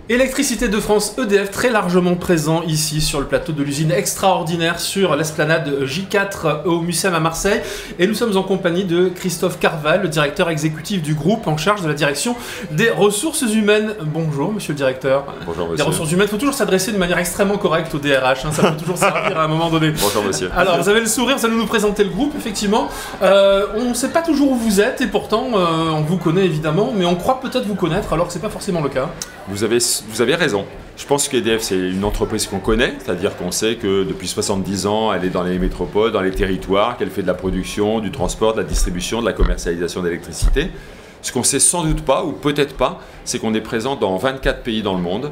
Électricité de France, EDF, très largement présent ici sur le plateau de l'usine extraordinaire sur l'esplanade J4 au Mucem à Marseille. Et nous sommes en compagnie de Christophe Carval, le directeur exécutif du groupe en charge de la direction des ressources humaines. Bonjour monsieur le directeur. Bonjour monsieur. Les ressources humaines, il faut toujours s'adresser de manière extrêmement correcte au DRH, hein, ça peut toujours servir à un moment donné. Bonjour monsieur. Alors vous avez le sourire, vous allez nous présenter le groupe, effectivement. On ne sait pas toujours où vous êtes et pourtant on vous connaît évidemment, mais on croit peut-être vous connaître alors que ce n'est pas forcément le cas. Vous avez raison. Je pense qu'EDF, c'est une entreprise qu'on connaît, c'est-à-dire qu'on sait que depuis 70 ans, elle est dans les métropoles, dans les territoires, qu'elle fait de la production, du transport, de la distribution, de la commercialisation d'électricité. Ce qu'on ne sait sans doute pas, ou peut-être pas, c'est qu'on est présent dans 24 pays dans le monde,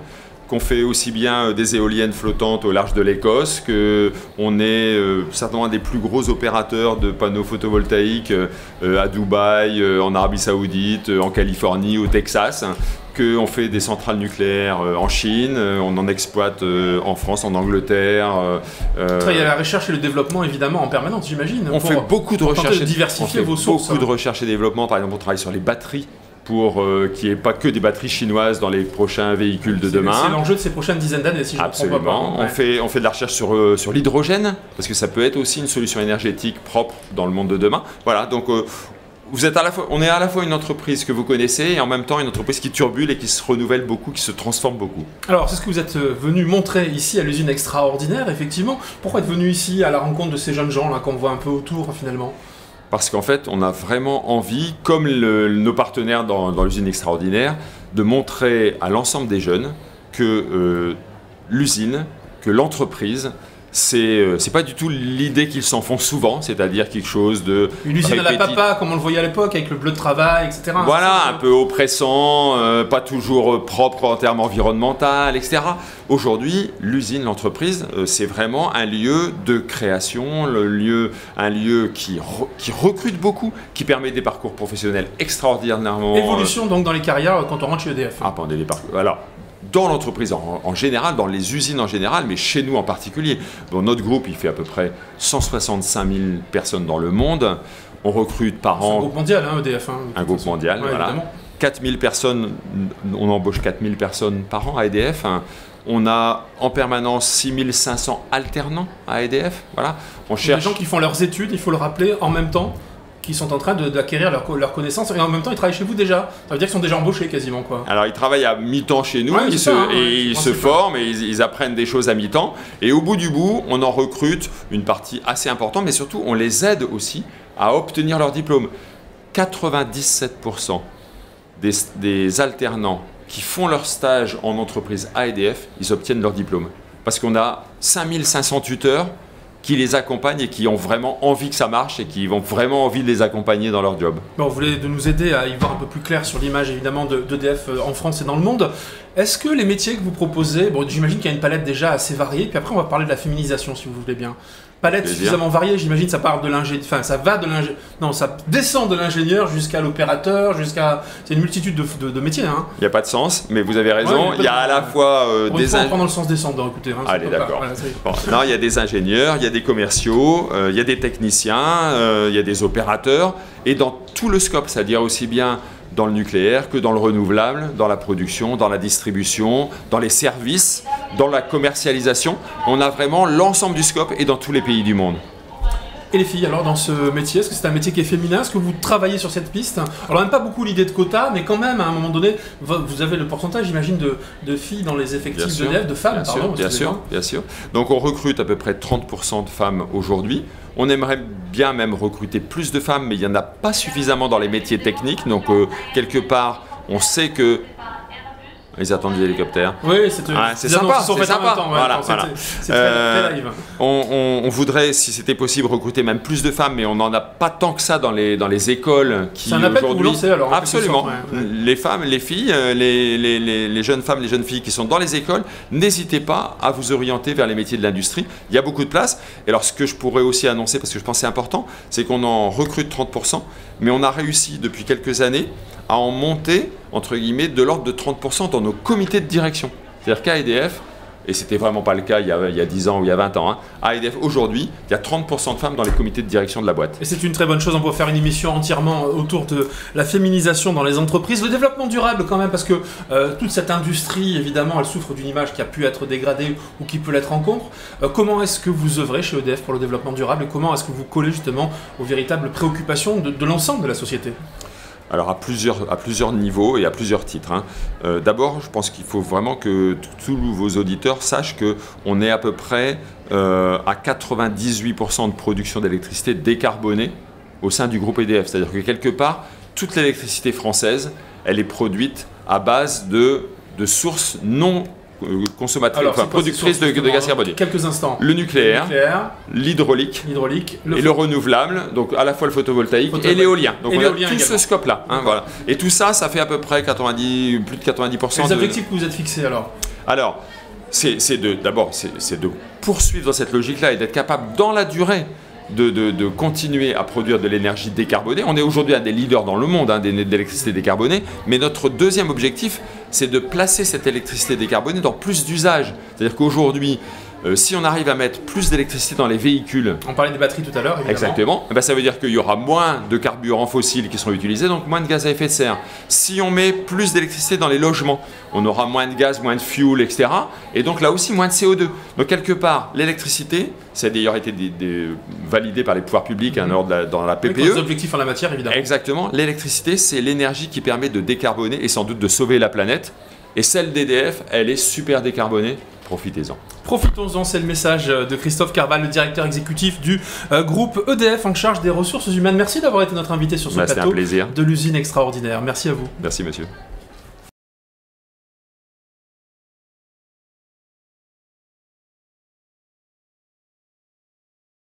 qu'on fait aussi bien des éoliennes flottantes au large de l'Écosse, qu'on est certainement un des plus gros opérateurs de panneaux photovoltaïques à Dubaï, en Arabie Saoudite, en Californie, au Texas, qu'on fait des centrales nucléaires en Chine, on en exploite en France, en Angleterre. Il y a la recherche et le développement évidemment en permanence, j'imagine. On fait beaucoup de recherche et diversifier vos sources. Beaucoup de recherche et développement, par exemple on travaille sur les batteries, pour qu'il n'y ait pas que des batteries chinoises dans les prochains véhicules de demain. C'est l'enjeu de ces prochaines dizaines d'années, si je ne me trompe pas. On fait de la recherche sur l'hydrogène, parce que ça peut être aussi une solution énergétique propre dans le monde de demain. Voilà, donc on est à la fois une entreprise que vous connaissez et en même temps une entreprise qui turbule et qui se renouvelle beaucoup, qui se transforme beaucoup. Alors, c'est ce que vous êtes venu montrer ici à l'usine extraordinaire, effectivement. Pourquoi être venu ici à la rencontre de ces jeunes gens là qu'on voit un peu autour, finalement ? Parce qu'en fait, on a vraiment envie, comme nos partenaires dans l'usine extraordinaire, de montrer à l'ensemble des jeunes que l'usine, que l'entreprise, c'est pas du tout l'idée qu'ils s'en font souvent, c'est-à-dire quelque chose de une usine à la papa, comme on le voyait à l'époque, avec le bleu de travail, etc. Voilà, un peu oppressant, pas toujours propre en termes environnementaux, etc. Aujourd'hui, l'usine, l'entreprise, c'est vraiment un lieu de création, un lieu qui recrute beaucoup, qui permet des parcours professionnels extraordinairement... Évolution donc dans les carrières quand on rentre chez EDF. Ah, pendant les parcours. Alors, dans l'entreprise en général, dans les usines en général, mais chez nous en particulier. Dans notre groupe, il fait à peu près 165 000 personnes dans le monde. On recrute par an... C'est un groupe mondial, hein, EDF. Un groupe mondial, ouais, voilà. 4 000 personnes, on embauche 4 000 personnes par an à EDF. On a en permanence 6 500 alternants à EDF. Voilà. On cherche... Des gens qui font leurs études, il faut le rappeler, en même temps, qui sont en train d'acquérir leurs connaissances et en même temps ils travaillent chez vous déjà. Ça veut dire qu'ils sont déjà embauchés quasiment, quoi. Alors ils travaillent à mi-temps chez nous, ils se forment et ils apprennent des choses à mi-temps. Et au bout du bout, on en recrute une partie assez importante, mais surtout on les aide aussi à obtenir leur diplôme. 97% des alternants qui font leur stage en entreprise à EDF, ils obtiennent leur diplôme. Parce qu'on a 5500 tuteurs qui les accompagnent et qui ont vraiment envie que ça marche et qui ont vraiment envie de les accompagner dans leur job. Bon, vous voulez nous aider à y voir un peu plus clair sur l'image évidemment d'EDF en France et dans le monde. Est-ce que les métiers que vous proposez, bon, j'imagine qu'il y a une palette déjà assez variée, puis après on va parler de la féminisation si vous voulez bien. Palette suffisamment variée, j'imagine ça part de l'ingénieur, enfin ça va de l'ingénieur, non ça descend de l'ingénieur jusqu'à l'opérateur, c'est une multitude de métiers. Hein. Il n'y a pas de sens, mais vous avez raison, il y a à la fois des ingénieurs... dans le sens descendant, écoutez. Hein, allez d'accord. Voilà, bon, non, il y a des ingénieurs, il y a des commerciaux, il y a des techniciens, il y a des opérateurs, et dans tout le scope, c'est-à-dire aussi bien dans le nucléaire que dans le renouvelable, dans la production, dans la distribution, dans les services, dans la commercialisation. On a vraiment l'ensemble du scope et dans tous les pays du monde. Et les filles, alors dans ce métier, est-ce que c'est un métier qui est féminin? Est-ce que vous travaillez sur cette piste? Alors même pas beaucoup l'idée de quota, mais quand même à un moment donné, vous avez le pourcentage, j'imagine, de filles dans les effectifs d'EDF, de femmes, pardon. Bien sûr. Donc on recrute à peu près 30% de femmes aujourd'hui. On aimerait bien même recruter plus de femmes, mais il n'y en a pas suffisamment dans les métiers techniques. Donc quelque part, on sait que... Ils attendent des hélicoptères. Oui, c'est sympa, c'est sympa. Voilà. C'est très live. On voudrait, si c'était possible, recruter même plus de femmes, mais on n'en a pas tant que ça dans les écoles qui aujourd'hui... C'est un appel que vous lancez alors. Absolument. Les femmes, les filles, les jeunes femmes, les jeunes filles qui sont dans les écoles, n'hésitez pas à vous orienter vers les métiers de l'industrie. Il y a beaucoup de place. Et alors, ce que je pourrais aussi annoncer, parce que je pense que c'est important, c'est qu'on en recrute 30%, mais on a réussi depuis quelques années à en monter, entre guillemets, de l'ordre de 30% dans nos comités de direction. C'est-à-dire qu'à EDF, et c'était vraiment pas le cas il y a 10 ans ou il y a 20 ans, hein, à EDF aujourd'hui, il y a 30% de femmes dans les comités de direction de la boîte. Et c'est une très bonne chose, on peut faire une émission entièrement autour de la féminisation dans les entreprises, le développement durable quand même, parce que toute cette industrie, évidemment, elle souffre d'une image qui a pu être dégradée ou qui peut l'être encore. Comment est-ce que vous œuvrez chez EDF pour le développement durable et comment est-ce que vous collez justement aux véritables préoccupations de l'ensemble de la société ? Alors à plusieurs niveaux et à plusieurs titres, hein. D'abord, je pense qu'il faut vraiment que tous vos auditeurs sachent qu'on est à peu près à 98% de production d'électricité décarbonée au sein du groupe EDF. C'est-à-dire que quelque part, toute l'électricité française, elle est produite à base de sources non consommatrices, enfin productrices de gaz carboné. Quelques instants. Le nucléaire, l'hydraulique et le renouvelable, donc à la fois le photovoltaïque et l'éolien. Donc on a tout ce scope-là. Hein, voilà. Et tout ça, ça fait à peu près plus de 90%. Les objectifs que vous êtes fixés alors ? Alors, c'est de poursuivre dans cette logique-là et d'être capable dans la durée de continuer à produire de l'énergie décarbonée. On est aujourd'hui un des leaders dans le monde d'électricité décarbonée, mais notre deuxième objectif, c'est de placer cette électricité décarbonée dans plus d'usages. C'est-à-dire qu'aujourd'hui, si on arrive à mettre plus d'électricité dans les véhicules... On parlait des batteries tout à l'heure, évidemment. Exactement. Eh bien, ça veut dire qu'il y aura moins de carburants fossiles qui seront utilisés, donc moins de gaz à effet de serre. Si on met plus d'électricité dans les logements, on aura moins de gaz, moins de fuel, etc. Et donc là aussi, moins de CO2. Donc quelque part, l'électricité, ça a d'ailleurs été validé par les pouvoirs publics dans la PPE. Avec des objectifs en la matière, évidemment. Exactement. L'électricité, c'est l'énergie qui permet de décarboner et sans doute de sauver la planète. Et celle d'EDF, elle est super décarbonée. Profitez-en. Profitons-en, c'est le message de Christophe Carval, le directeur exécutif du groupe EDF en charge des ressources humaines. Merci d'avoir été notre invité sur ce plateau un plaisir. De l'usine extraordinaire. Merci à vous. Merci monsieur.